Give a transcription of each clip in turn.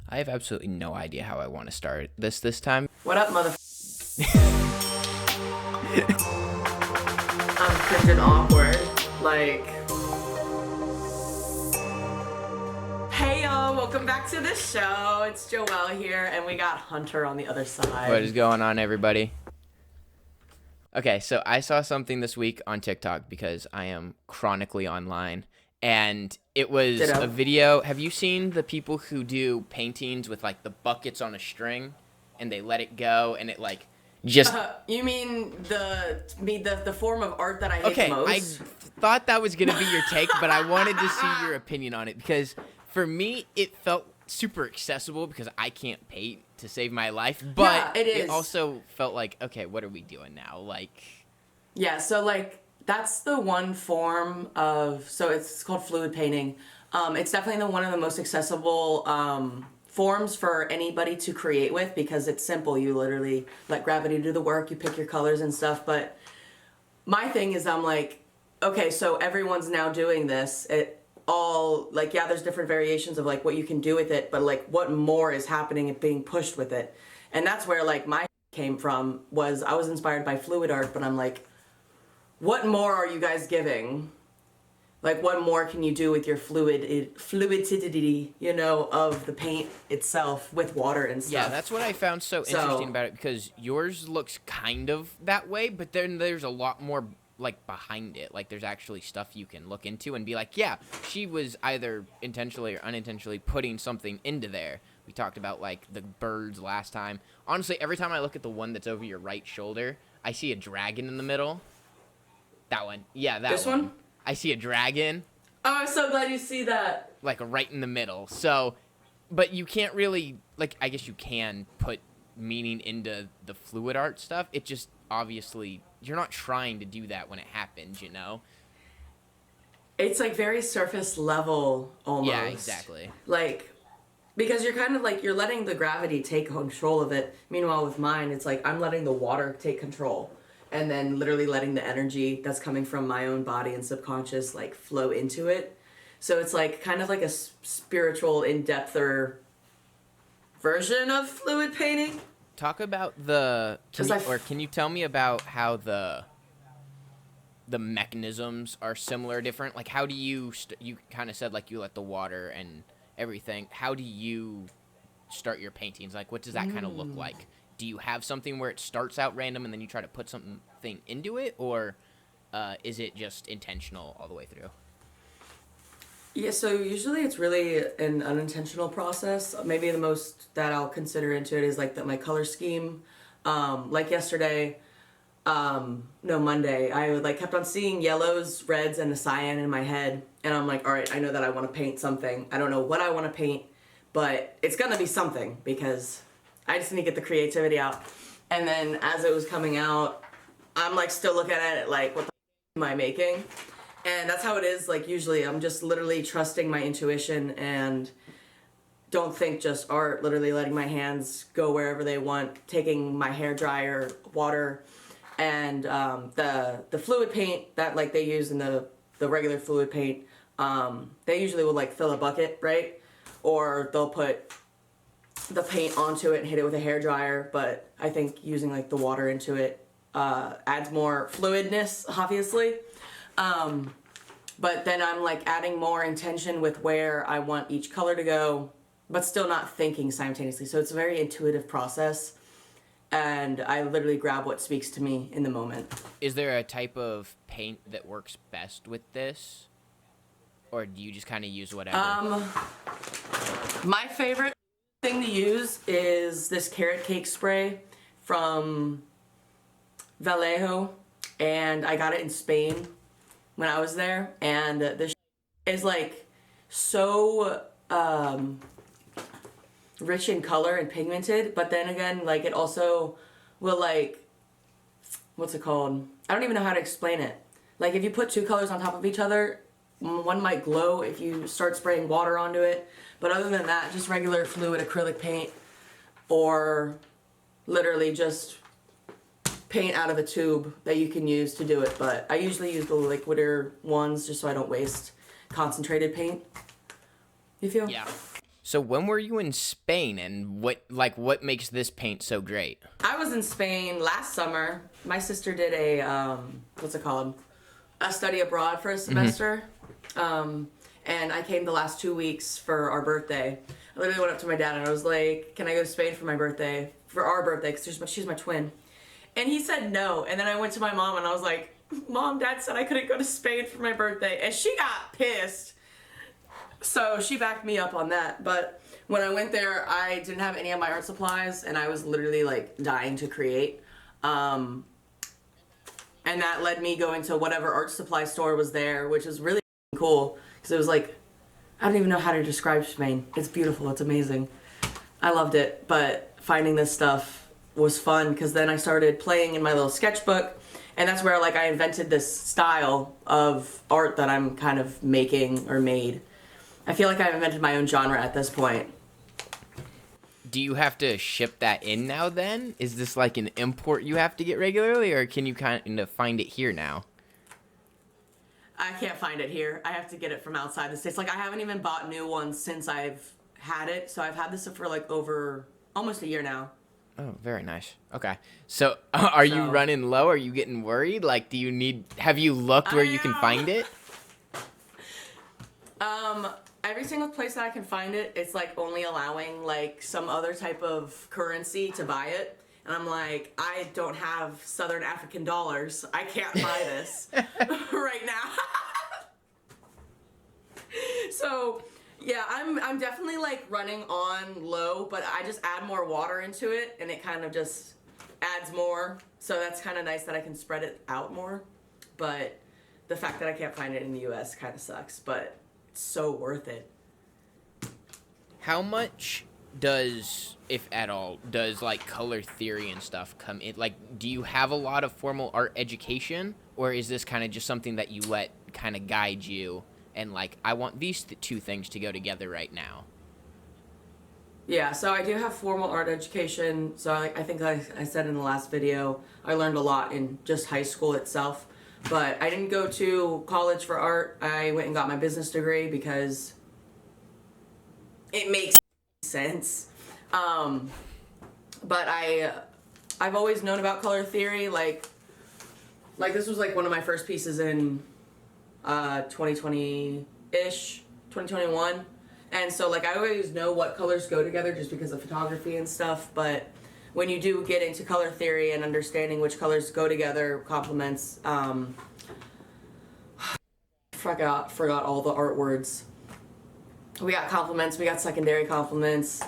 I have absolutely no idea how I want to start this time. What up, mother? I'm cringe and awkward. Like, hey y'all, welcome back to the show. It's Joelle here, and we got Hunter on the other side. What is going on, everybody? Okay, so I saw something this week on TikTok because I am chronically online, and it was Ditto. a video. Have you seen the people who do paintings with like the buckets on a string, and they let it go, and it like just You mean the form of art that I hate okay? most? I thought that was gonna be your take, but I wanted to see your opinion on it because for me it felt super accessible because I can't paint to save my life, but Yeah, it is. it also felt like, okay, what are we doing now? Like, Yeah, so like that's the one form of, so it's called fluid painting. It's definitely one of the most accessible forms for anybody to create with because it's simple. You literally let gravity do the work, you pick your colors and stuff. But my thing is, I'm like, okay, so everyone's now doing this. It all, like, yeah, there's different variations of like what you can do with it, but like what more is happening and being pushed with it. And that's where like my came from, was I was inspired by fluid art, but I'm like, what more are you guys giving? Like, what more can you do with your fluidity, you know, of the paint itself with water and stuff? yeah, that's what I found so interesting about it because yours looks kind of that way, but then there's a lot more like behind it. Like there's actually stuff you can look into and be like, yeah, she was either intentionally or unintentionally putting something into there. We talked about like the birds last time. Honestly, every time I look at the one that's over your right shoulder, I see a dragon in the middle. That one. Yeah, that This one? I see a dragon Oh, I'm so glad you see that. like right in the middle. So, but you can't really, like, I guess you can put meaning into the fluid art stuff. It just obviously you're not trying to do that when it happens, you know? It's like very surface level almost. Yeah, exactly. Like, because you're kind of like, you're letting the gravity take control of it. Meanwhile, with mine, it's like I'm letting the water take control. And then literally letting the energy that's coming from my own body and subconscious like flow into it. So it's like kind of like a spiritual, in-depther version of fluid painting. Talk about can you tell me about how the mechanisms are similar, different? Like, how do you you kind of said like you let the water and everything. How do you start your paintings? Like, what does that kind of look like? Do you have something where it starts out random and then you try to put something into it, or is it just intentional all the way through? Yeah, so usually it's really an unintentional process. Maybe the most that I'll consider into it is like my color scheme. Like yesterday, no, Monday, I like kept on seeing yellows, reds, and a cyan in my head. And I'm like, all right, I know that I want to paint something. I don't know what I want to paint, but it's going to be something because I just need to get the creativity out. And then as it was coming out, I'm like still looking at it like, what the am I making? And that's how it is. Like usually I'm just literally trusting my intuition and don't think just art, literally letting my hands go wherever they want, taking my hair dryer, water, and the fluid paint that like they use in the regular fluid paint, they usually will like fill a bucket, right? Or they'll put the paint onto it and hit it with a hair dryer, but I think using like the water into it adds more fluidness, obviously. But then I'm like adding more intention with where I want each color to go, but still not thinking simultaneously. So it's a very intuitive process, and I literally grab what speaks to me in the moment. Is there a type of paint that works best with this, or do you just kind of use whatever? My favorite thing to use is this carrot cake spray from Vallejo, and I got it in Spain when I was there, and this is like so rich in color and pigmented, but then again, like it also will like, what's it called? I don't even know how to explain it. Like if you put two colors on top of each other, one might glow if you start spraying water onto it, but other than that, just regular fluid acrylic paint or literally just paint out of a tube that you can use to do it. But I usually use the liquider ones just so I don't waste concentrated paint. You feel? Yeah. So when were you in Spain, and what makes this paint so great? I was in Spain last summer. My sister did a what's it called? A study abroad for a semester. And I came the last 2 weeks for our birthday. I literally went up to my dad and I was like, "Can I go to Spain for my birthday? For our birthday, because she's my twin." And he said no. And then I went to my mom and I was like, "Mom, Dad said I couldn't go to Spain for my birthday," and she got pissed. So she backed me up on that. But when I went there, I didn't have any of my art supplies, and I was literally like dying to create. And that led me going to whatever art supply store was there, which was really cool because it was like, I don't even know how to describe Spain. It's beautiful. It's amazing. I loved it. But finding this stuff was fun because then I started playing in my little sketchbook, and that's where like I invented this style of art that I'm kind of making or made. I feel like I've invented my own genre at this point. Do you have to ship that in now then? Is this like an import you have to get regularly, or can you kind of find it here now? I can't find it here. I have to get it from outside the States. Like, I haven't even bought new ones since I've had it. So I've had this for like over almost a year now. Oh, very nice. Okay. So are you running low? Are you getting worried? Like, have you looked where you can find it? Every single place that I can find it, it's like only allowing like some other type of currency to buy it. And I'm like, I don't have Southern African dollars. I can't buy this right now. So yeah, I'm definitely like running on low, but I just add more water into it and it kind of just adds more. So that's kind of nice that I can spread it out more. But the fact that I can't find it in the US kind of sucks, but it's so worth it. How much does, if at all, does like color theory and stuff come in? Like, do you have a lot of formal art education, or is this kind of just something that you let kind of guide you and like, I want these two things to go together right now? Yeah, so I do have formal art education. So I think I said in the last video, I learned a lot in just high school itself. But I didn't go to college for art. I went and got my business degree because it makes sense. But I've always known about color theory. Like this was like one of my first pieces in 2020-ish, 2021. And so like I always know what colors go together just because of photography and stuff. But when you do get into color theory and understanding which colors go together, complements, forgot all the art words. We got complements, we got secondary complements.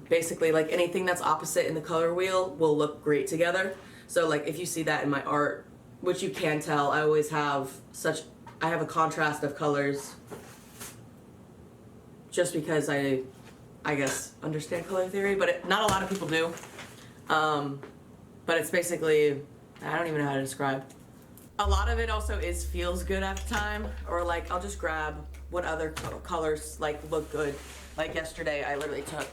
Basically, like anything that's opposite in the color wheel will look great together. So like if you see that in my art, which you can tell, I always have I have a contrast of colors just because I guess understand color theory, but not a lot of people do. But it's basically, I don't even know how to describe. A lot of it also feels good at the time, or like I'll just grab what other colors like look good. Like yesterday, I literally took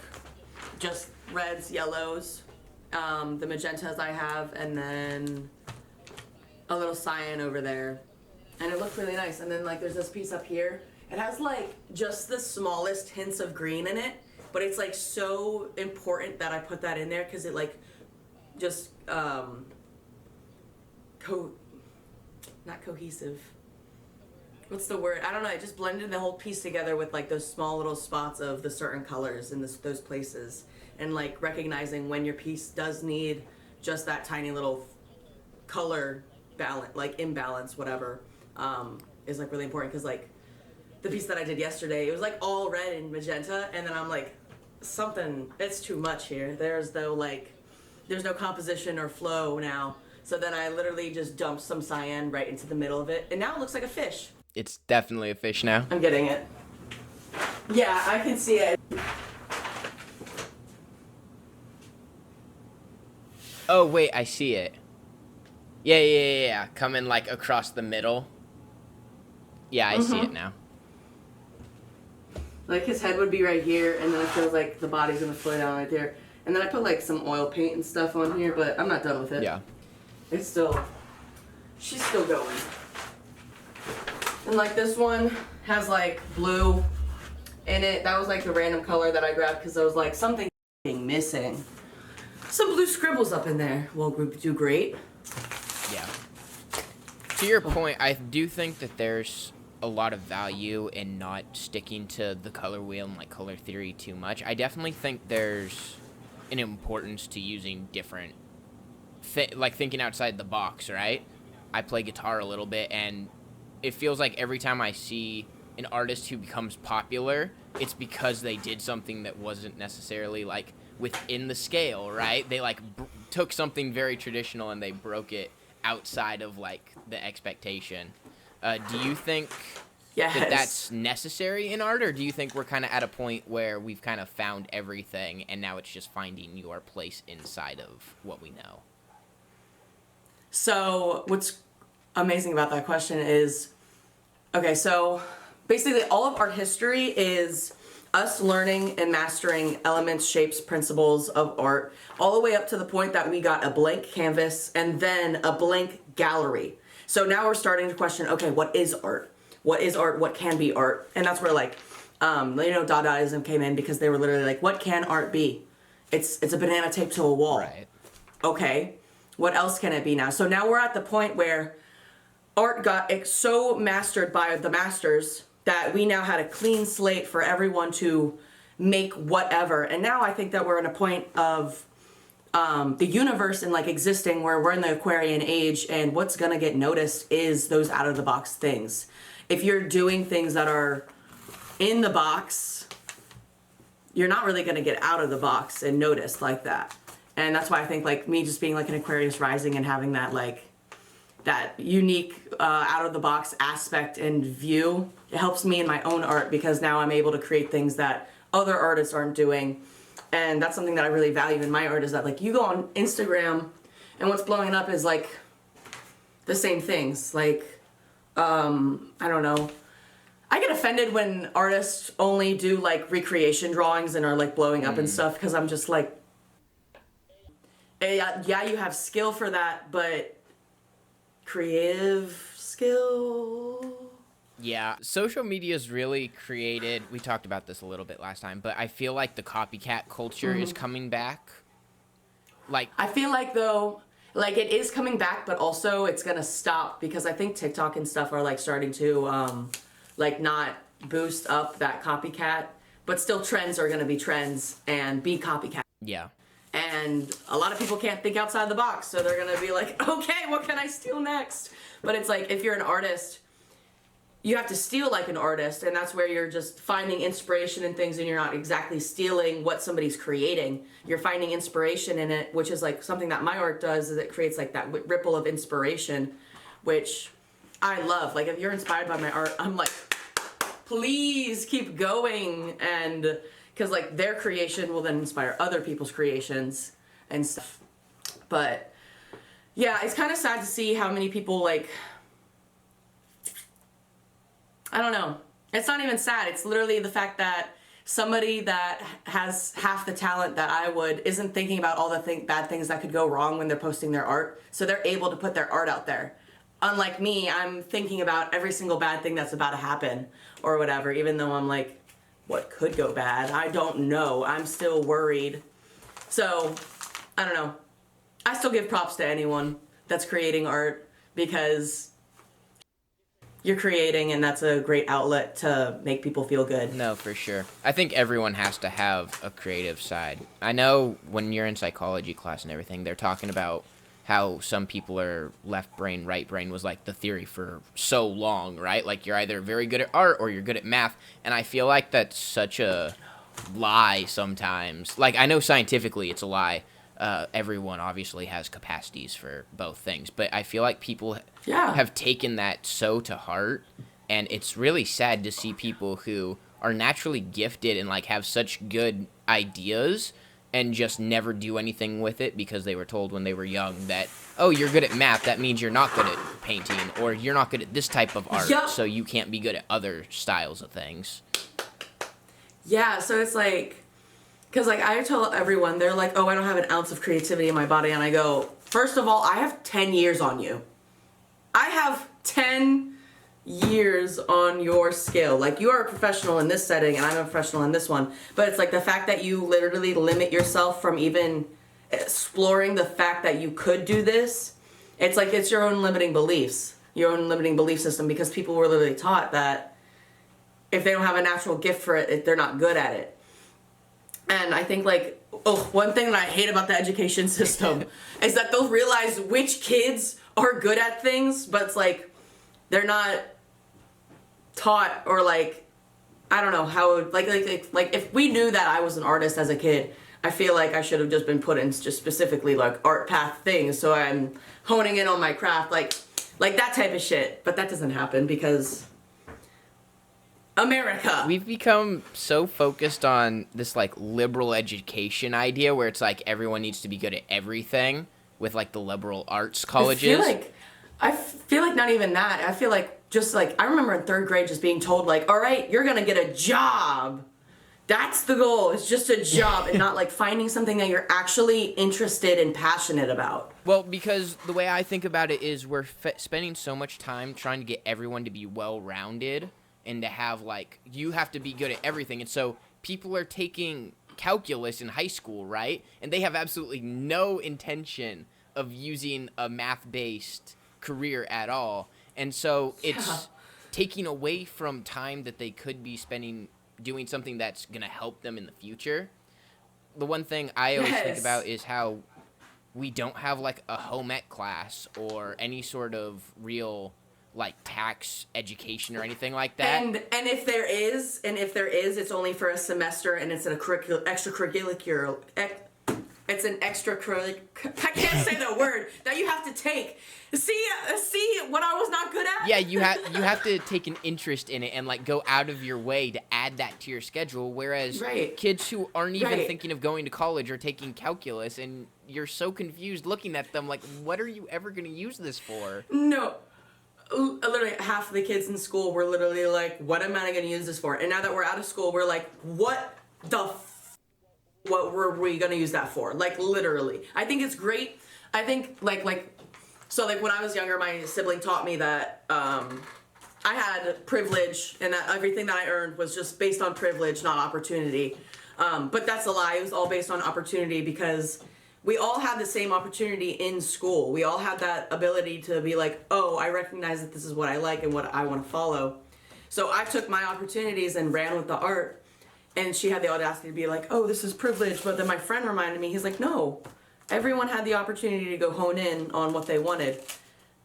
just reds, yellows, the magentas I have, and then a little cyan over there, and it looked really nice. And then like there's this piece up here. It has like just the smallest hints of green in it, but it's like so important that I put that in there because it like just not cohesive. What's the word? I don't know. It just blended the whole piece together with like those small little spots of the certain colors in those places, and like recognizing when your piece does need just that tiny little color balance, like imbalance, whatever, is like really important. Because like the piece that I did yesterday, it was like all red and magenta, and then I'm like, it's too much here. There's no composition or flow now. So then I literally just dumped some cyan right into the middle of it, and now it looks like a fish. It's definitely a fish now. I'm getting it. Yeah, I can see it. Oh, wait, I see it. Yeah. Coming like across the middle. Yeah, I see it now. Like his head would be right here, and then it feels like the body's gonna flow down right there. And then I put like some oil paint and stuff on here, but I'm not done with it. Yeah. She's still going. And like this one has like blue And that was like the random color that I grabbed because I was like, something missing. Some blue scribbles up in there will do great. Yeah. To your point, I do think that there's a lot of value in not sticking to the color wheel and like color theory too much. I definitely think there's an importance to using different, like thinking outside the box, right? I play guitar a little bit, and it feels like every time I see an artist who becomes popular, it's because they did something that wasn't necessarily like within the scale, right? They like took something very traditional and they broke it outside of like the expectation. Do you think that that's necessary in art, or do you think we're kind of at a point where we've kind of found everything and now it's just finding your place inside of what we know? So what's amazing about that question is, okay, so basically all of art history is us learning and mastering elements, shapes, principles of art, all the way up to the point that we got a blank canvas and then a blank gallery. So now we're starting to question, okay, what is art? What is art? What can be art? And that's where like, Dadaism came in, because they were literally like, what can art be? It's a banana taped to a wall. Right. Okay, what else can it be now? So now we're at the point where art got so mastered by the masters that we now had a clean slate for everyone to make whatever. And now I think that we're in a point of the universe and like existing where we're in the Aquarian age, and what's gonna get noticed is those out of the box things. If you're doing things that are in the box, you're not really gonna get out of the box and noticed like that. And that's why I think like me just being like an Aquarius rising and having that like that unique out of the box aspect and view, it helps me in my own art, because now I'm able to create things that other artists aren't doing. And that's something that I really value in my art, is that like you go on Instagram and what's blowing up is like the same things. Like, I don't know. I get offended when artists only do like recreation drawings and are like blowing up and stuff, because I'm just like, yeah, you have skill for that, but creative skill. Yeah, social media's really created, we talked about this a little bit last time, but I feel like the copycat culture is coming back. Like, I feel like though, like it is coming back, but also it's gonna stop, because I think TikTok and stuff are like starting to like not boost up that copycat, but still trends are gonna be trends and be copycat. yeah. And a lot of people can't think outside the box, so they're gonna be like, okay, what can I steal next? But it's like, if you're an artist, you have to steal like an artist, and that's where you're just finding inspiration in things, and you're not exactly stealing what somebody's creating. You're finding inspiration in it, which is like something that my art does, is it creates like that ripple of inspiration, which I love. Like if you're inspired by my art, I'm like, please keep going, and because like their creation will then inspire other people's creations and stuff. But yeah, it's kind of sad to see how many people like, I don't know. It's not even sad. It's literally the fact that somebody that has half the talent that I would isn't thinking about all the bad things that could go wrong when they're posting their art. So they're able to put their art out there. Unlike me, I'm thinking about every single bad thing that's about to happen or whatever, even though I'm like, what could go bad? I don't know. I'm still worried. So, I don't know. I still give props to anyone that's creating art, because you're creating, and that's a great outlet to make people feel good. No, for sure. I think everyone has to have a creative side. I know when you're in psychology class and everything, they're talking about how some people are left brain, right brain was like the theory for so long, right? Like you're either very good at art or you're good at math. And I feel like that's such a lie sometimes. Like I know scientifically it's a lie. Everyone obviously has capacities for both things, but I feel like people have taken that so to heart, and it's really sad to see people who are naturally gifted and like have such good ideas and just never do anything with it because they were told when they were young that, oh, you're good at math, that means you're not good at painting, or you're not good at this type of art, so you can't be good at other styles of things. Yeah, so it's like, because like I tell everyone, they're like, oh, I don't have an ounce of creativity in my body, and I go, first of all, I have 10 years on you. I have 10 years on your skill. Like, you are a professional in this setting and I'm a professional in this one, but it's like the fact that you literally limit yourself from even exploring the fact that you could do this. It's like, it's your own limiting beliefs, your own limiting belief system, because people were literally taught that if they don't have a natural gift for it, they're not good at it. And I think, like, one thing that I hate about the education system is that they'll realize which kids are good at things, but it's like they're not taught, or like, I don't know how, like if we knew that I was an artist as a kid, I feel like I should have just been put in just specifically like art path things, so I'm honing in on my craft, like that type of shit. But that doesn't happen because America. We've become so focused on this like liberal education idea where it's like everyone needs to be good at everything with like the liberal arts colleges. I feel like not even that. I feel like just like, I remember in 3rd grade just being told like, all right, you're gonna get a job. That's the goal. It's just a job, and not like finding something that you're actually interested and passionate about. Well, because the way I think about it is we're spending so much time trying to get everyone to be well-rounded and to have like, you have to be good at everything. And so people are taking calculus in high school, right? And they have absolutely no intention of using a math-based career at all. And so it's taking away from time that they could be spending doing something that's going to help them in the future. The one thing I always think about is how we don't have like a home ec class or any sort of real like tax education or anything like that. And if there is, it's only for a semester, and it's an extracurricular. It's an extracurricular. I can't say the word that you have to take. See what I was not good at. Yeah, you have to take an interest in it and like go out of your way to add that to your schedule. Whereas kids who aren't even thinking of going to college are taking calculus, and you're so confused looking at them like, what are you ever going to use this for? No. Literally half of the kids in school were literally like, what am I going to use this for? And now that we're out of school, we're like, what were we going to use that for? Like, literally. I think it's great. I think so like when I was younger, my sibling taught me that I had privilege, and that everything that I earned was just based on privilege, not opportunity. But that's a lie. It was all based on opportunity, because we all had the same opportunity in school. We all had that ability to be like, oh, I recognize that this is what I like and what I want to follow. So I took my opportunities and ran with the art. And she had the audacity to be like, oh, this is privilege. But then my friend reminded me, he's like, no, everyone had the opportunity to go hone in on what they wanted.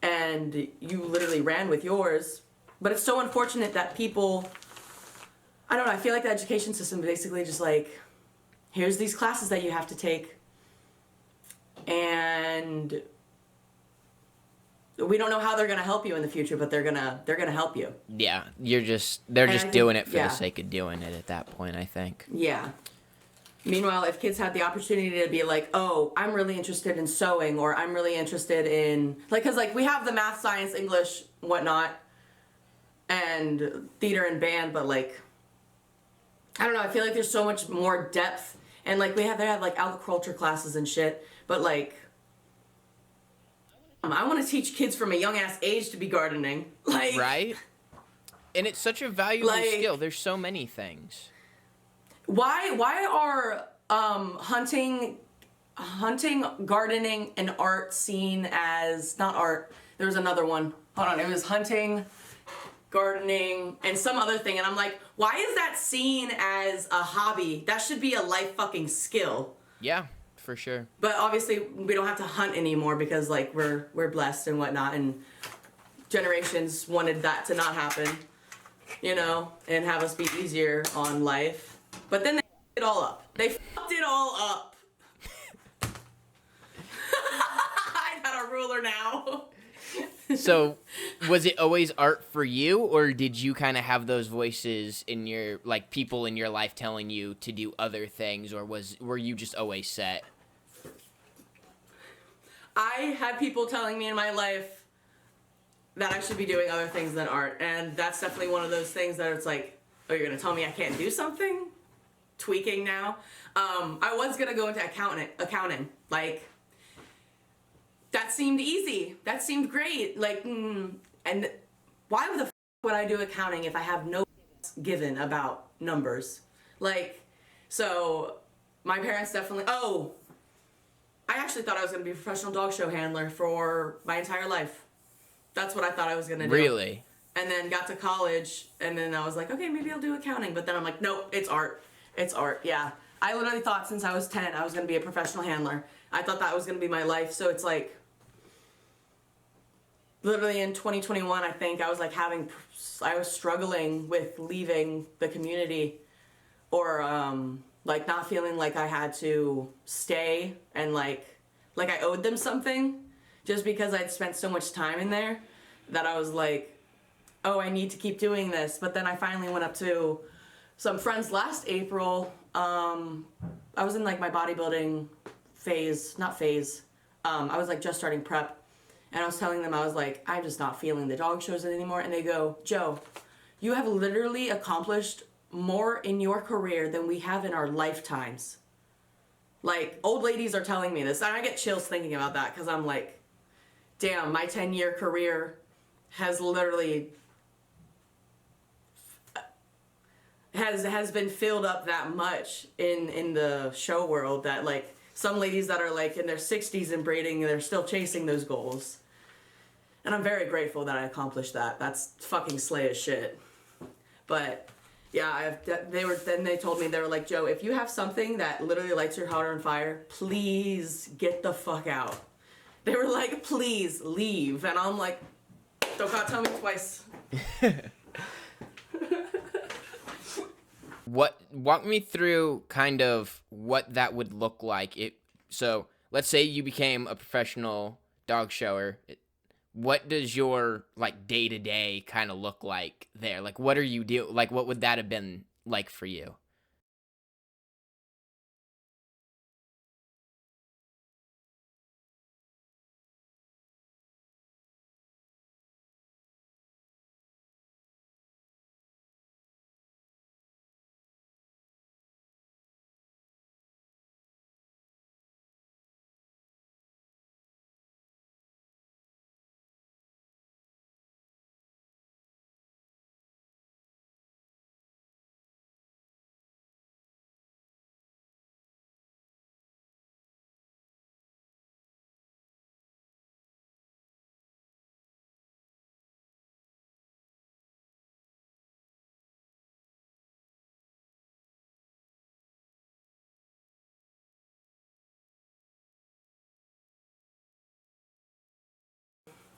And you literally ran with yours. But it's so unfortunate that people, I don't know, I feel like the education system basically just like, here's these classes that you have to take, and we don't know how they're gonna help you in the future, but they're gonna help you. Yeah, they're just doing it for the sake of doing it at that point, I think. Yeah. Meanwhile, if kids had the opportunity to be like, oh, I'm really interested in sewing, or I'm really interested in, like, because like we have the math, science, English, whatnot, and theater and band, but like, I don't know, I feel like there's so much more depth, and like they have like agriculture classes and shit, but like, I want to teach kids from a young ass age to be gardening, like, right? And it's such a valuable skill. There's so many things. Why are hunting, gardening, and art seen as not art? There was another one. Hold on, it was hunting, gardening, and some other thing, and I'm like, why is that seen as a hobby? That should be a life fucking skill. Yeah, for sure. But obviously, we don't have to hunt anymore because like we're blessed and whatnot, and generations wanted that to not happen, you know, and have us be easier on life. But then they fucked it all up. They fucked it all up. I got a ruler now. So, was it always art for you, or did you kind of have those voices in your, like, people in your life telling you to do other things, or were you just always set? I had people telling me in my life that I should be doing other things than art, and that's definitely one of those things that it's like, oh, you're gonna tell me I can't do something? Tweaking now. I was gonna go into accounting, like. That seemed easy. That seemed great. Like, and why would the would I do accounting if I have no given about numbers? Like, so my parents definitely, oh, I actually thought I was going to be a professional dog show handler for my entire life. That's what I thought I was going to do. Really? And then got to college, and then I was like, okay, maybe I'll do accounting. But then I'm like, nope, it's art. It's art, yeah. I literally thought since I was 10 I was going to be a professional handler. I thought that was going to be my life. So it's like, literally in 2021, I think, I was like I was struggling with leaving the community, or like not feeling like I had to stay and like I owed them something just because I'd spent so much time in there, that I was like, oh, I need to keep doing this. But then I finally went up to some friends last April. I was in like my bodybuilding phase. I was like just starting prep, and I was telling them, I was like, I'm just not feeling the dog shows anymore. And they go, Joe, you have literally accomplished more in your career than we have in our lifetimes. Like, old ladies are telling me this, and I get chills thinking about that, because I'm like, damn, my 10-year career has literally has been filled up that much in the show world, that like some ladies that are like in their 60s and braiding, they're still chasing those goals. And I'm very grateful that I accomplished that. That's fucking slay as shit. But yeah, they told me, they were like, Joe, if you have something that literally lights your heart on fire, please get the fuck out. They were like, please leave. And I'm like, don't gotta tell me twice. Walk me through kind of what that would look like. So let's say you became a professional dog shower. What does your like day to day kind of look like there? Like, what are you do? Like, what would that have been like for you?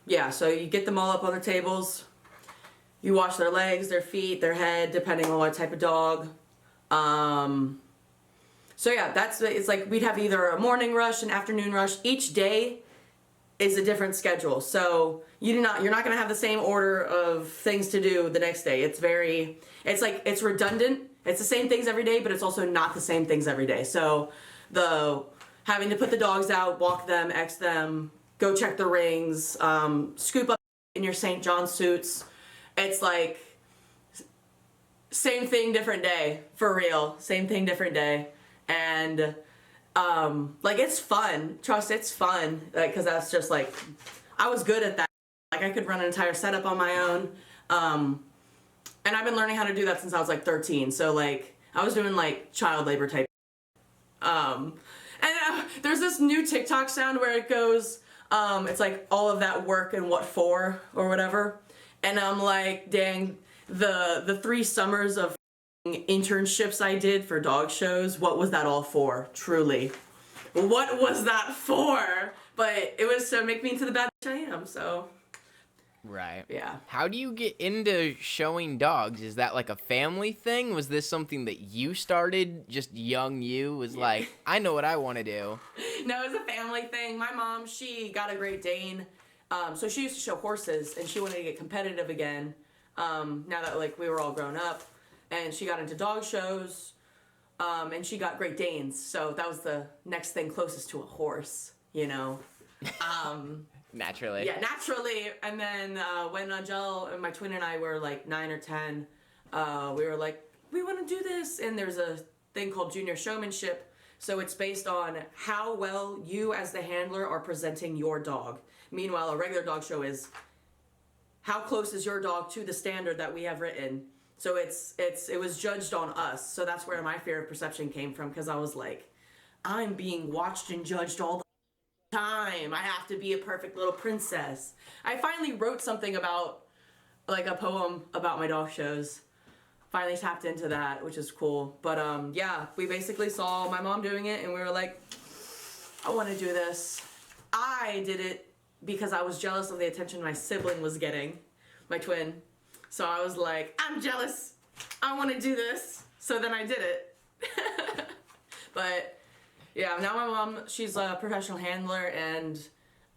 Yeah, so you get them all up on the tables. You wash their legs, their feet, their head, depending on what type of dog. So yeah, it's like we'd have either a morning rush, an afternoon rush. Each day is a different schedule. So you're not going to have the same order of things to do the next day. It's redundant. It's the same things every day, but it's also not the same things every day. So the having to put the dogs out, walk them, X them, go check the rings, scoop up in your St. John suits. It's like same thing, different day, for real. Same thing, different day. And like, it's fun. Trust, it's fun. Like, cause that's just like, I was good at that. Like, I could run an entire setup on my own. And I've been learning how to do that since I was like 13. So like, I was doing like child labor type. There's this new TikTok sound where it goes, it's like all of that work and what for, or whatever. And I'm like, dang, the 3 summers of internships I did for dog shows, what was that all for? Truly, what was that for? But it was to make me into the bad bitch I am. So Right. yeah. How do you get into showing dogs? Is that like a family thing? Was this something that you started, just young you was like, I know what I want to do? No, it was a family thing. My mom, she got a Great Dane. So she used to show horses, and she wanted to get competitive again. Now that like we were all grown up, and she got into dog shows, and she got Great Danes. So that was the next thing closest to a horse, you know. Naturally. Yeah, naturally. And then when Angel and my twin and I were like 9 or 10, we were like, we want to do this. And there's a thing called junior showmanship. So it's based on how well you as the handler are presenting your dog. Meanwhile, a regular dog show is how close is your dog to the standard that we have written? So it was judged on us. So that's where my fear of perception came from, because I was like, I'm being watched and judged all the time. I have to be a perfect little princess. I finally wrote something about, like, a poem about my dog shows. Finally tapped into that, which is cool. But yeah, we basically saw my mom doing it and we were like, I want to do this. I did it because I was jealous of the attention my sibling was getting, my twin. So I was like, I'm jealous. I want to do this. So then I did it. But yeah, now my mom, she's a professional handler, and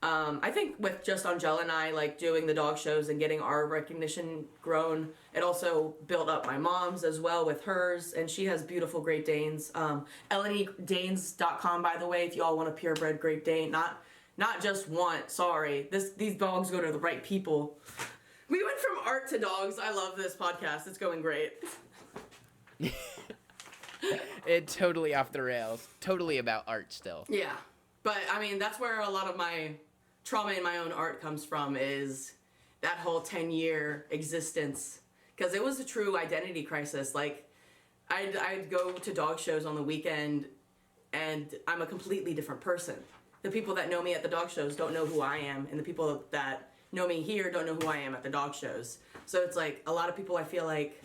I think with just Angela and I, like, doing the dog shows and getting our recognition grown, it also built up my mom's as well with hers, and she has beautiful Great Danes. LNEDanes.com, by the way, if you all want a purebred Great Dane. Not just want, sorry. These dogs go to the right people. We went from art to dogs. I love this podcast. It's going great. It totally off the rails. Totally about art still. Yeah. But, I mean, that's where a lot of my trauma in my own art comes from, is that whole 10-year existence. Because it was a true identity crisis. Like, I'd go to dog shows on the weekend, and I'm a completely different person. The people that know me at the dog shows don't know who I am, and the people that know me here don't know who I am at the dog shows. So it's like, a lot of people, I feel like,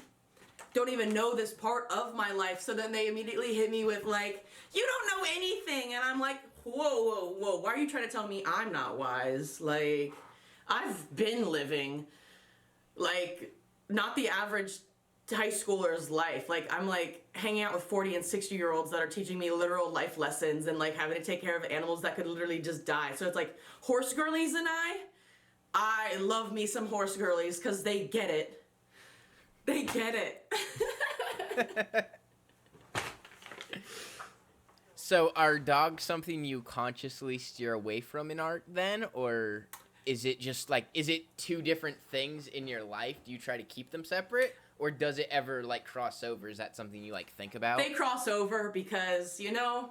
don't even know this part of my life, so then they immediately hit me with, like, you don't know anything, and I'm like, whoa, why are you trying to tell me I'm not wise? Like, I've been living, like, not the average high schooler's life. Like, I'm, like, hanging out with 40 and 60-year-olds that are teaching me literal life lessons and, like, having to take care of animals that could literally just die. So it's like, horse girlies and I love me some horse girlies, because they get it. They get it. So are dogs something you consciously steer away from in art then? Or is it just like, is it two different things in your life? Do you try to keep them separate? Or does it ever like cross over? Is that something you like think about? They cross over because, you know,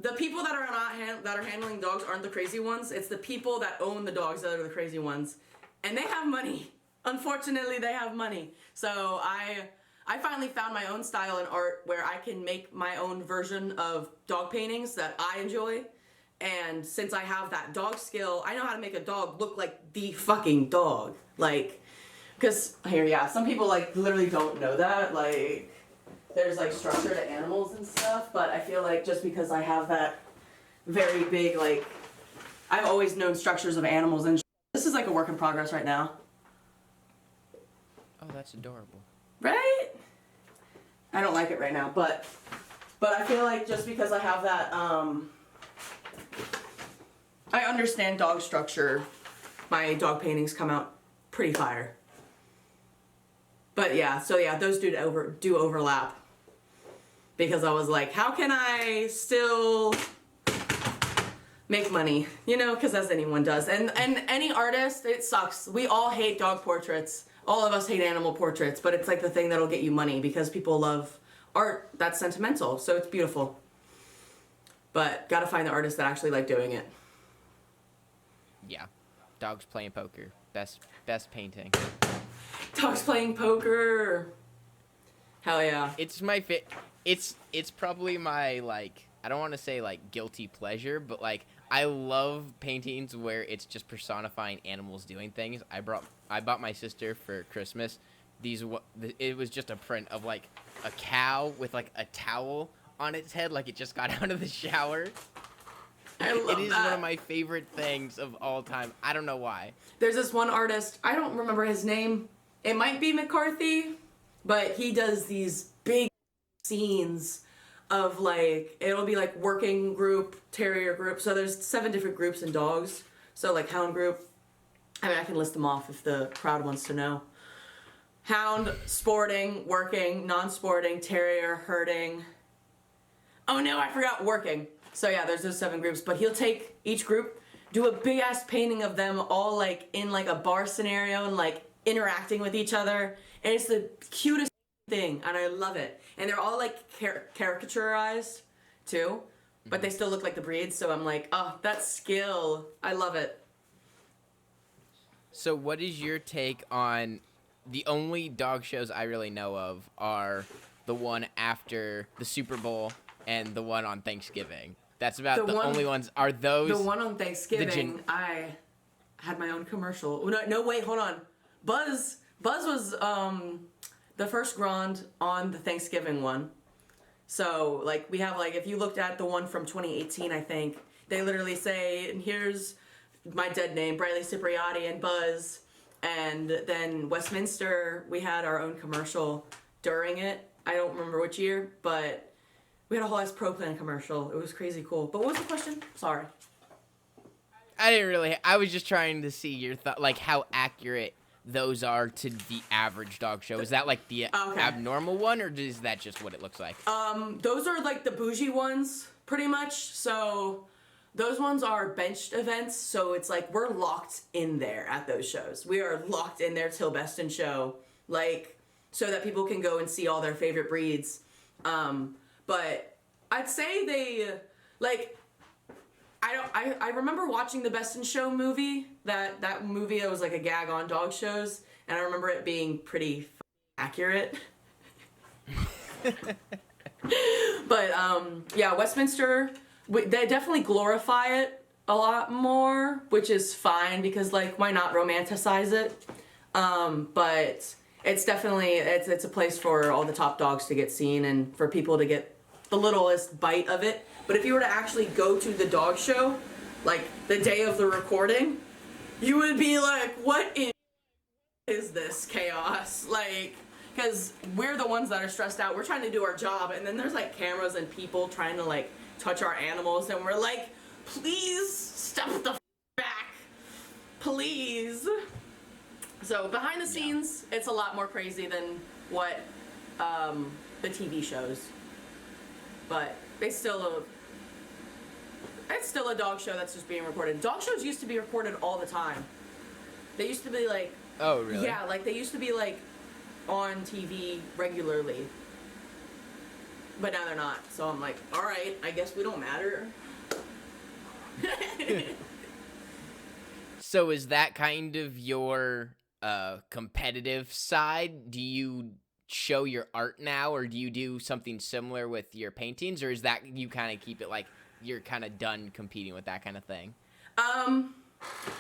the people that are handling dogs aren't the crazy ones. It's the people that own the dogs that are the crazy ones. And they have money. Unfortunately, they have money. So I finally found my own style in art where I can make my own version of dog paintings that I enjoy. And since I have that dog skill, I know how to make a dog look like the fucking dog. Like, because here, yeah, some people, like, literally don't know that. Like, there's, like, structure to animals and stuff. But I feel like just because I have that very big, like, I've always known structures of animals. And this is, like, a work in progress right now. Oh, that's adorable. Right? I don't like it right now, but I feel like just because I have that, I understand dog structure, my dog paintings come out pretty fire. But yeah, so yeah, those do overlap. Because I was like, how can I still make money? You know, because as anyone does. And any artist, it sucks. We all hate dog portraits. All of us hate animal portraits, but it's like the thing that'll get you money because people love art that's sentimental, so it's beautiful. But gotta find the artists that actually like doing it. Yeah. Dogs playing poker. Best painting. Dogs playing poker. Hell yeah. It's my it's probably my, like, I don't want to say like guilty pleasure, but like I love paintings where it's just personifying animals doing things. I bought my sister for Christmas it was just a print of like a cow with like a towel on its head, like it just got out of the shower. I love it is that. One of my favorite things of all time. I don't know why. There's this one artist, I don't remember his name. It might be McCarthy, but he does these big scenes of, like, it'll be like working group, terrier group. So there's 7 different groups in dogs. So like hound group. I mean, I can list them off if the crowd wants to know. Hound, sporting, working, non-sporting, terrier, herding. Oh no, I forgot working. So yeah, there's those 7 groups. But he'll take each group, do a big ass painting of them all like in like a bar scenario and like interacting with each other. And it's the cutest thing, and I love it. And they're all like caricaturized too, but they still look like the breeds. So I'm like, oh, that skill. I love it. So what is your take on the only dog shows I really know of are the one after the Super Bowl and the one on Thanksgiving. That's about the only ones. Are The those one on Thanksgiving, I had my own commercial. No, wait, hold on. Buzz was the first grand on the Thanksgiving one. So, like, we have, like, if you looked at the one from 2018, I think, they literally say, and here's my dead name, Bradley Cipriati and Buzz. And then Westminster, we had our own commercial during it. I don't remember which year, but we had a whole ass Pro Plan commercial. It was crazy cool. But what was the question? Sorry. I was just trying to see your thought, like how accurate those are to the average dog show. Is that like the abnormal one, or is that just what it looks like? Those are like the bougie ones, pretty much. So those ones are benched events. So it's like we're locked in there at those shows. We are locked in there till Best in Show, like so that people can go and see all their favorite breeds. But I'd say they like. I remember watching the Best in Show movie. That movie, it was like a gag on dog shows, and I remember it being pretty accurate. But yeah, Westminster, they definitely glorify it a lot more, which is fine because like why not romanticize it? But it's definitely it's a place for all the top dogs to get seen and for people to get the littlest bite of it. But if you were to actually go to the dog show, like the day of the recording, you would be like, what is this chaos? Like, because we're the ones that are stressed out. We're trying to do our job, and then there's like cameras and people trying to like touch our animals, and we're like, please step the back. Please. So behind the scenes, it's a lot more crazy than what the TV shows. But it's still a dog show that's just being recorded. Dog shows used to be recorded all the time. They used to be like... Oh, really? Yeah, like they used to be like on TV regularly. But now they're not. So I'm like, alright, I guess we don't matter. So is that kind of your competitive side? Do you show your art now, or do you do something similar with your paintings, or is that you kind of keep it like you're kind of done competing with that kind of thing? I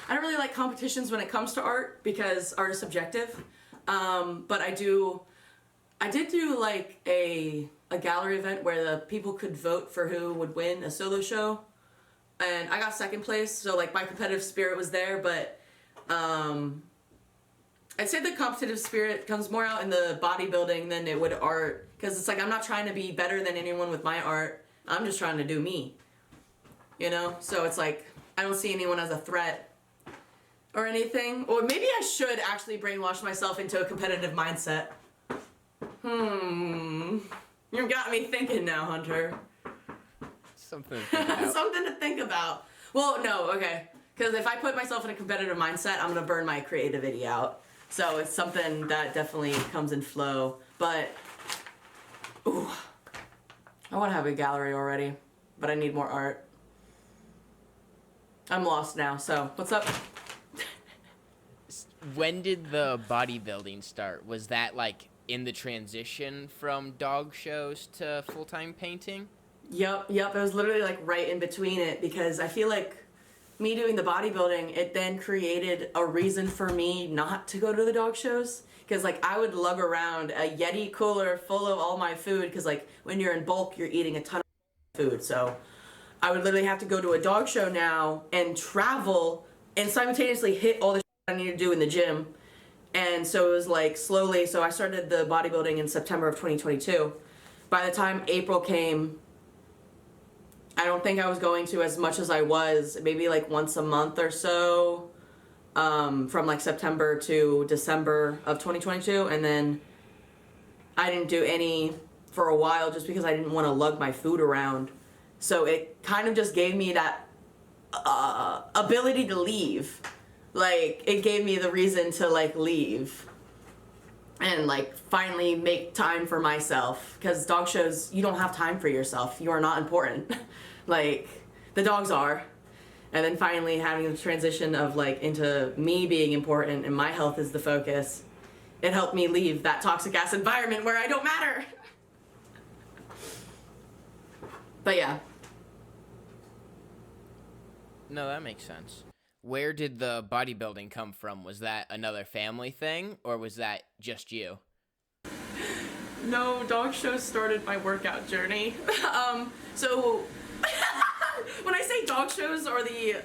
don't really like competitions when it comes to art because art is subjective. But I did do like a gallery event where the people could vote for who would win a solo show, and I got second place. So like my competitive spirit was there, but I'd say the competitive spirit comes more out in the bodybuilding than it would art, because it's like I'm not trying to be better than anyone with my art. I'm just trying to do me, you know? So it's like I don't see anyone as a threat or anything. Or maybe I should actually brainwash myself into a competitive mindset. You got me thinking now, Hunter. Something to think about. Something to think about. Well, no, okay. Because if I put myself in a competitive mindset, I'm going to burn my creativity out. So it's something that definitely comes in flow. But, ooh, I want to have a gallery already, but I need more art. I'm lost now, so what's up? When did the bodybuilding start? Was that like in the transition from dog shows to full-time painting? Yep. It was literally like right in between it, because I feel like me doing the bodybuilding, it then created a reason for me not to go to the dog shows. Because like I would lug around a Yeti cooler full of all my food, because like when you're in bulk, you're eating a ton of food. So I would literally have to go to a dog show now and travel and simultaneously hit all the I need to do in the gym. And so it was like slowly, so I started the bodybuilding in September of 2022. By the time April came, I don't think I was going to as much as I was, maybe like once a month or so, from like September to December of 2022. And then I didn't do any for a while just because I didn't want to lug my food around. So it kind of just gave me that ability to leave. Like, it gave me the reason to like leave and like finally make time for myself, because dog shows, you don't have time for yourself. You are not important. Like, the dogs are. And then finally having the transition of like into me being important and my health is the focus, it helped me leave that toxic ass environment where I don't matter. But yeah. No, that makes sense. Where did the bodybuilding come from? Was that another family thing, or was that just you? No, dog shows started my workout journey. So when I say dog shows are the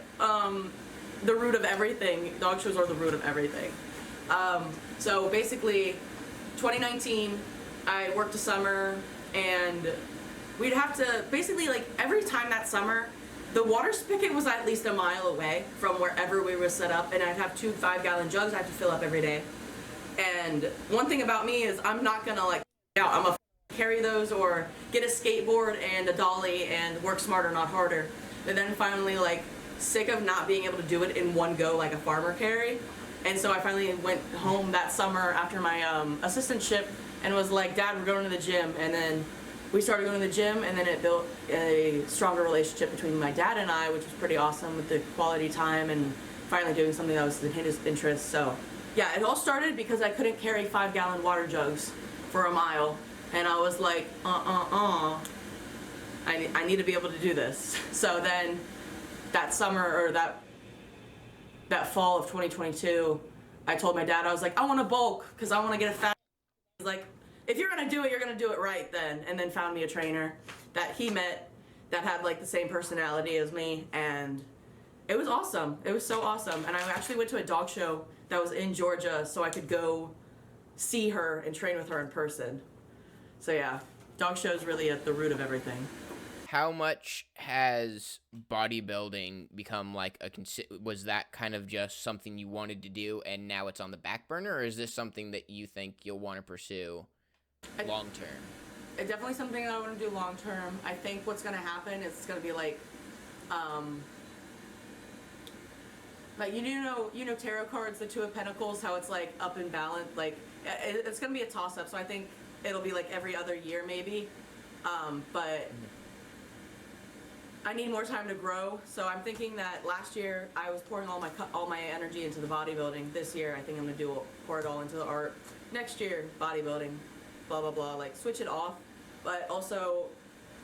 root of everything, dog shows are the root of everything. So basically, 2019, I worked a summer, and we'd have to basically like every time that summer, the water spigot was at least a mile away from wherever we were set up, and I'd have 2 5-gallon jugs I had to fill up every day. And one thing about me is I'm not gonna like out. I'm gonna carry those or get a skateboard and a dolly and work smarter, not harder. And then finally, like, sick of not being able to do it in one go like a farmer carry. And so I finally went home that summer after my assistantship and was like, Dad, we're going to the gym. And then we started going to the gym, and then it built a stronger relationship between my dad and I, which was pretty awesome with the quality time and finally doing something that was in his interest. So yeah, it all started because I couldn't carry 5-gallon water jugs for a mile, and I was like, I need to be able to do this. So then that summer, or that fall of 2022, I told my dad, I was like, I want to bulk because I want to get a fat. He's like, if you're gonna do it, you're gonna do it right then. And then found me a trainer that he met that had like the same personality as me, and it was awesome. It was so awesome. And I actually went to a dog show that was in Georgia so I could go see her and train with her in person. So yeah, dog shows really at the root of everything. How much has bodybuilding become like was that kind of just something you wanted to do and now it's on the back burner, or is this something that you think you'll want to pursue long term? It's definitely something I want to do long term. I think what's going to happen is it's going to be like you know tarot cards, the 2 of Pentacles, how it's like up and balanced. Like it's gonna be a toss up. So I think it'll be like every other year maybe. But I need more time to grow. So I'm thinking that last year I was pouring all my energy into the bodybuilding. This year I think I'm gonna pour it all into the art. Next year bodybuilding, blah blah blah. Like switch it off. But also,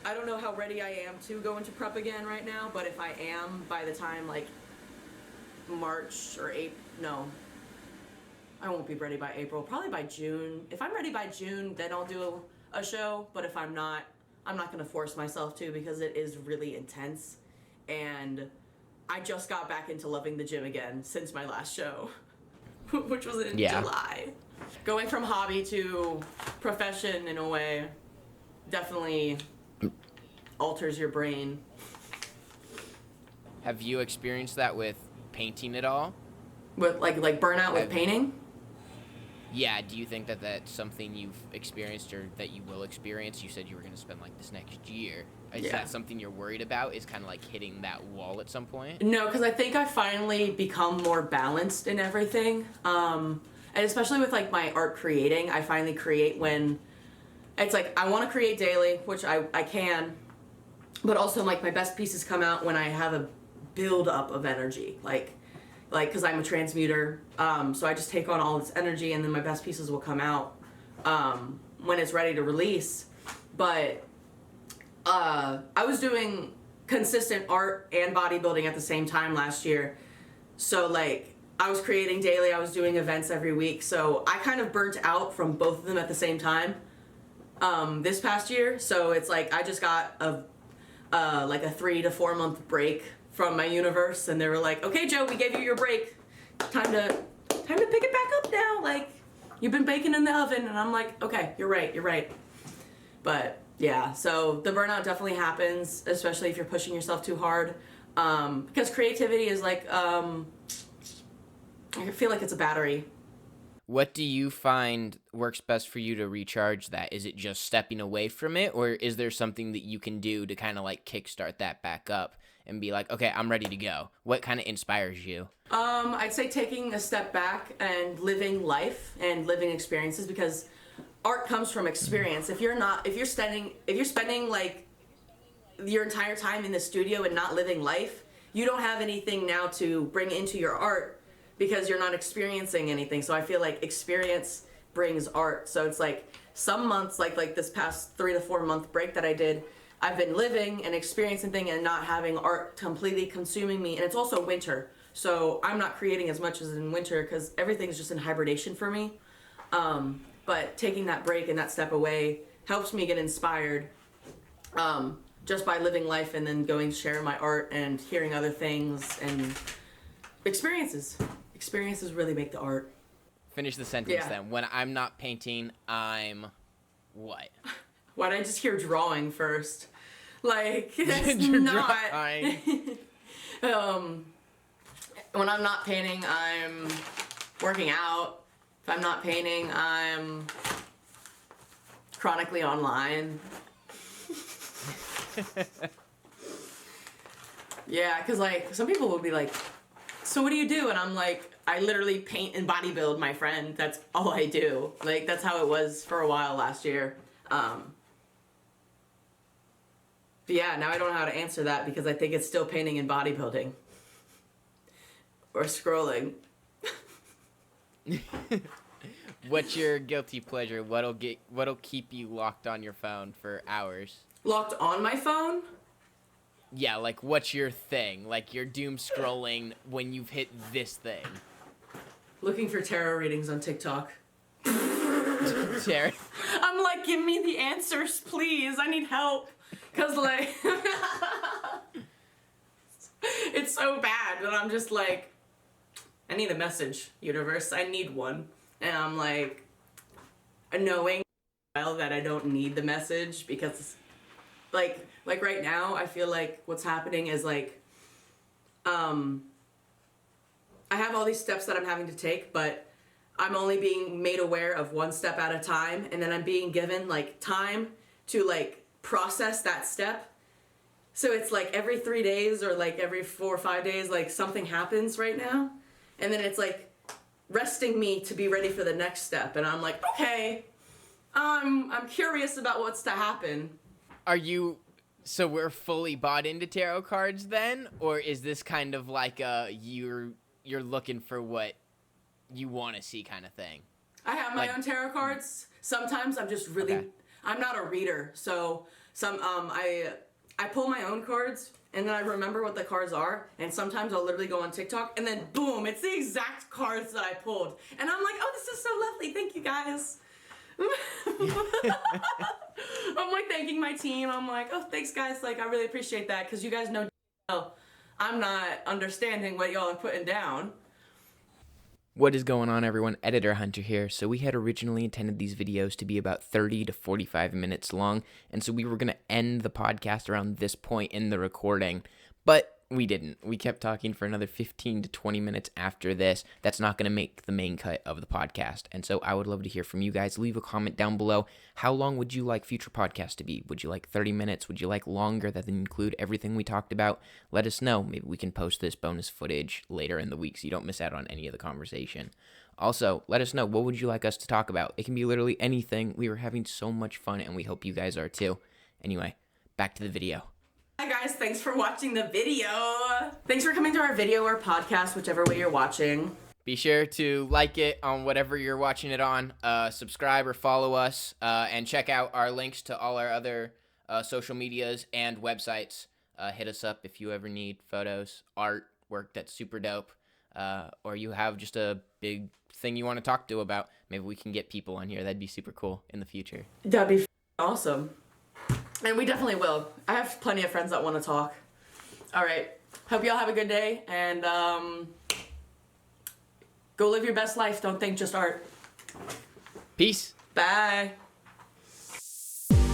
I don't know how ready I am to go into prep again right now. But if I am, by the time like March or April, no, I won't be ready by April, probably by June. If I'm ready by June, then I'll do a show, but if I'm not gonna force myself to, because it is really intense, and I just got back into loving the gym again since my last show, which was in July. Going from hobby to profession in a way definitely alters your brain. Have you experienced that with painting at all? With like burnout with painting? Yeah, do you think that that's something you've experienced or that you will experience? You said you were going to spend like this next year. Is that something you're worried about, is kind of like hitting that wall at some point? No, because I think I finally become more balanced in everything. And especially with like my art creating, I finally create when it's like I want to create daily, which I can, but also like my best pieces come out when I have a build up of energy, like because I'm a transmuter, so I just take on all this energy, and then my best pieces will come out when it's ready to release. But I was doing consistent art and bodybuilding at the same time last year, so like I was creating daily, I was doing events every week, so I kind of burnt out from both of them at the same time this past year. So it's like I just got a 3 to 4 month break from my universe, and they were like, okay, Joe, we gave you your break, time to pick it back up now, like you've been baking in the oven. And I'm like, okay, you're right. But yeah, so the burnout definitely happens, especially if you're pushing yourself too hard, because creativity is like I feel like it's a battery. What do you find works best for you to recharge that? Is it just stepping away from it, or is there something that you can do to kind of like kickstart that back up and be like, okay, I'm ready to go? What kind of inspires you? I'd say taking a step back and living life and living experiences, because art comes from experience. If you're spending like your entire time in the studio and not living life, you don't have anything now to bring into your art because you're not experiencing anything. So I feel like experience brings art. So it's like some months, like this past 3 to 4 month break that I did, I've been living and experiencing things and not having art completely consuming me. And it's also winter, so I'm not creating as much as in winter because everything's just in hibernation for me. But taking that break and that step away helps me get inspired, just by living life and then going to share my art and hearing other things and experiences. Experiences really make the art. Finish the sentence then. When I'm not painting, I'm what? Why'd I just hear drawing first? Like, it's not. When I'm not painting, I'm working out. If I'm not painting, I'm chronically online. Yeah, because like some people will be like, so what do you do? And I'm like, I literally paint and bodybuild, my friend. That's all I do. Like, that's how it was for a while last year. But yeah, now I don't know how to answer that because I think it's still painting and bodybuilding. Or scrolling. What's your guilty pleasure? What'll keep you locked on your phone for hours? Locked on my phone? Yeah, like what's your thing? Like you're doom scrolling when you've hit this thing. Looking for tarot readings on TikTok. Tarot? I'm like, give me the answers, please. I need help. Cause like, it's so bad that I'm just like, I need a message, universe. I need one. And I'm like, knowing that I don't need the message because like right now, I feel like what's happening is like, I have all these steps that I'm having to take, but I'm only being made aware of one step at a time. And then I'm being given like time to like process that step. So it's like every 3 days or like every 4 or 5 days, like something happens right now. And then it's like resting me to be ready for the next step. And I'm like, okay, I'm curious about what's to happen. So we're fully bought into tarot cards then? Or is this kind of like you're looking for what you want to see kind of thing? I have my own tarot cards. Sometimes I'm just really, okay. I'm not a reader. So I pull my own cards and then I remember what the cards are. And sometimes I'll literally go on TikTok and then boom, it's the exact cards that I pulled. And I'm like, oh, this is so lovely. Thank you guys. I'm like thanking my team. I'm like, oh, thanks guys. Like, I really appreciate that because you guys know I'm not understanding what y'all are putting down. What is going on, everyone? Editor Hunter here. So we had originally intended these videos to be about 30 to 45 minutes long, and so we were going to end the podcast around this point in the recording, but we didn't. We kept talking for another 15 to 20 minutes after this. That's not going to make the main cut of the podcast, and so I would love to hear from you guys. Leave a comment down below. How long would you like future podcasts to be? Would you like 30 minutes? Would you like longer that include everything we talked about? Let us know. Maybe we can post this bonus footage later in the week so you don't miss out on any of the conversation. Also, let us know, what would you like us to talk about? It can be literally anything. We were having so much fun, and we hope you guys are too. Anyway, back to the video. Hi guys, thanks for watching the video. Thanks for coming to our video or podcast, whichever way you're watching. Be sure to like it on whatever you're watching it on, subscribe or follow us, and check out our links to all our other social medias and websites. Hit us up if you ever need photos, art, work that's super dope, or you have just a big thing you want to talk to about. Maybe we can get people on here. That'd be super cool in the future. That'd be awesome. And we definitely will. I have plenty of friends that want to talk. All right. Hope y'all have a good day. And go live your best life. Don't think just art. Peace. Bye.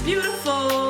Beautiful.